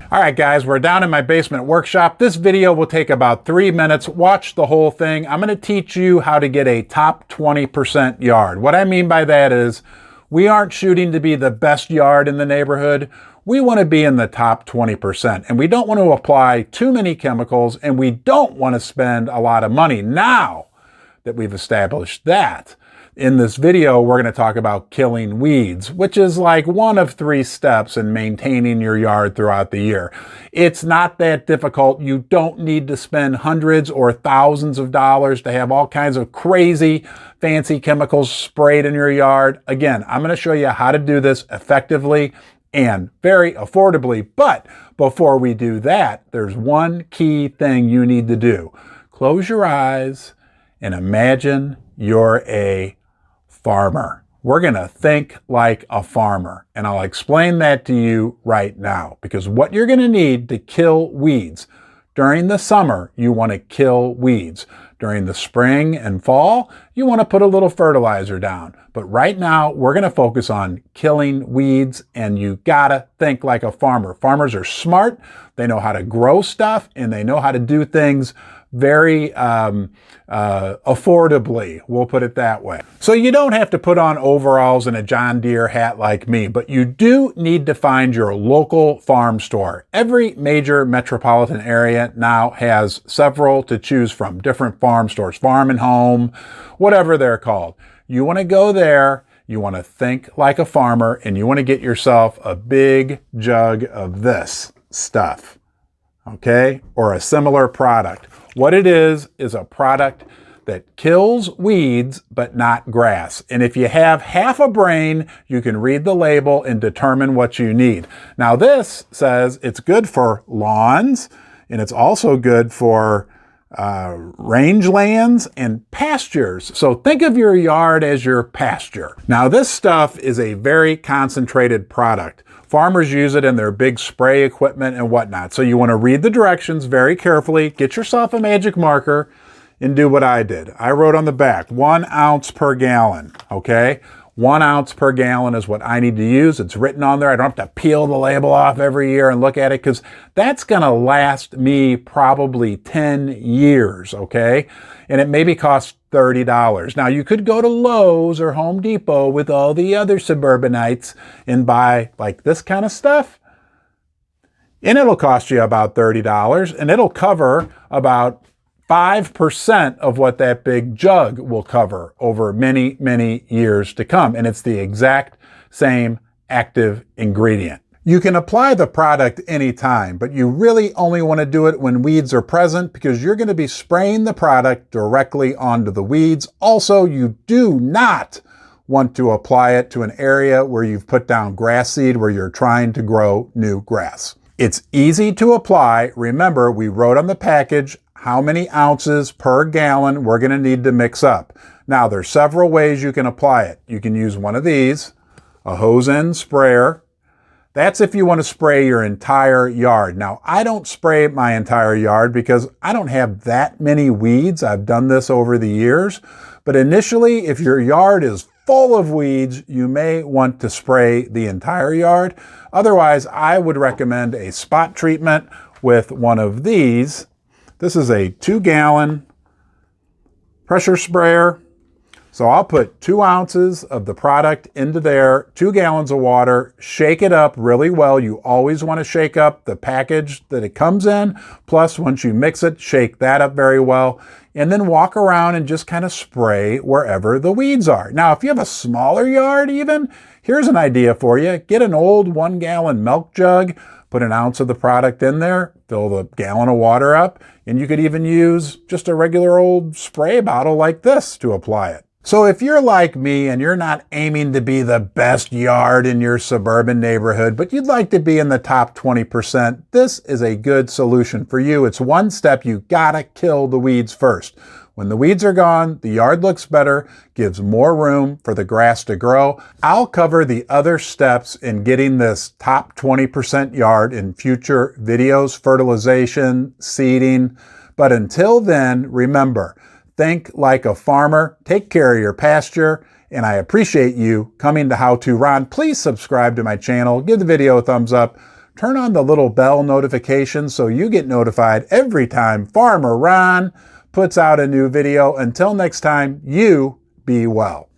All right, guys, we're down in my basement workshop. This video will take about 3 minutes. Watch the whole thing. I'm going to teach you how to get a top 20% yard. What I mean by that is we aren't shooting to be the best yard in the neighborhood. We want to be in the top 20%, and we don't want to apply too many chemicals, and we don't want to spend a lot of money. Now that we've established that, in this video, we're going to talk about killing weeds, which is like one of 3 steps in maintaining your yard throughout the year. It's not that difficult. You don't need to spend hundreds or thousands of dollars to have all kinds of crazy fancy chemicals sprayed in your yard. Again, I'm going to show you how to do this effectively and very affordably. But before we do that, there's one key thing you need to do. Close your eyes and imagine you're a farmer. We're going to think like a farmer, and I'll explain that to you right now, because what you're going to need to kill weeds during the summer, you want to kill weeds. During the spring and fall, you want to put a little fertilizer down. But right now, we're going to focus on killing weeds, and you gotta think like a farmer. Farmers are smart, they know how to grow stuff, and they know how to do things very affordably, we'll put it that way. So you don't have to put on overalls and a John Deere hat like me, but you do need to find your local farm store. Every major metropolitan area now has several to choose from, different farm stores, Farm and Home, whatever they're called. You want to go there, you want to think like a farmer, and you want to get yourself a big jug of this stuff, okay? Or a similar product. What it is a product that kills weeds, but not grass. And if you have half a brain, you can read the label and determine what you need. Now this says it's good for lawns, and it's also good for rangelands and pastures. So think of your yard as your pasture. Now this stuff is a very concentrated product. Farmers use it in their big spray equipment and whatnot. So you want to read the directions very carefully, get yourself a magic marker, and do what I did. I wrote on the back, 1 ounce per gallon, okay? 1 ounce per gallon is what I need to use. It's written on there. I don't have to peel the label off every year and look at it, because that's going to last me probably 10 years, okay? And it maybe costs $30. Now, you could go to Lowe's or Home Depot with all the other suburbanites and buy like this kind of stuff, and it'll cost you about $30, and it'll cover about 5% of what that big jug will cover over many, many years to come. And it's the exact same active ingredient. You can apply the product anytime, but you really only want to do it when weeds are present, because you're going to be spraying the product directly onto the weeds. Also, you do not want to apply it to an area where you've put down grass seed, where you're trying to grow new grass. It's easy to apply. Remember, we wrote on the package how many ounces per gallon we're going to need to mix up. Now, there's several ways you can apply it. You can use one of these, a hose end sprayer. That's if you want to spray your entire yard. Now, I don't spray my entire yard because I don't have that many weeds. I've done this over the years. But initially, if your yard is full of weeds, you may want to spray the entire yard. Otherwise, I would recommend a spot treatment with one of these. This is a 2-gallon pressure sprayer. So I'll put 2 ounces of the product into there, 2 gallons of water, shake it up really well. You always want to shake up the package that it comes in. Plus, once you mix it, shake that up very well. And then walk around and just kind of spray wherever the weeds are. Now, if you have a smaller yard even, here's an idea for you. Get an old 1-gallon milk jug, put an ounce of the product in there, fill the gallon of water up, and you could even use just a regular old spray bottle like this to apply it. So if you're like me and you're not aiming to be the best yard in your suburban neighborhood, but you'd like to be in the top 20%, this is a good solution for you. It's one step. You gotta kill the weeds first. When the weeds are gone, the yard looks better, gives more room for the grass to grow. I'll cover the other steps in getting this top 20% yard in future videos, fertilization, seeding. But until then, remember, think like a farmer, take care of your pasture, and I appreciate you coming to HowToRon. Please subscribe to my channel, give the video a thumbs up, turn on the little bell notification so you get notified every time Farmer Ron puts out a new video. Until next time, you be well.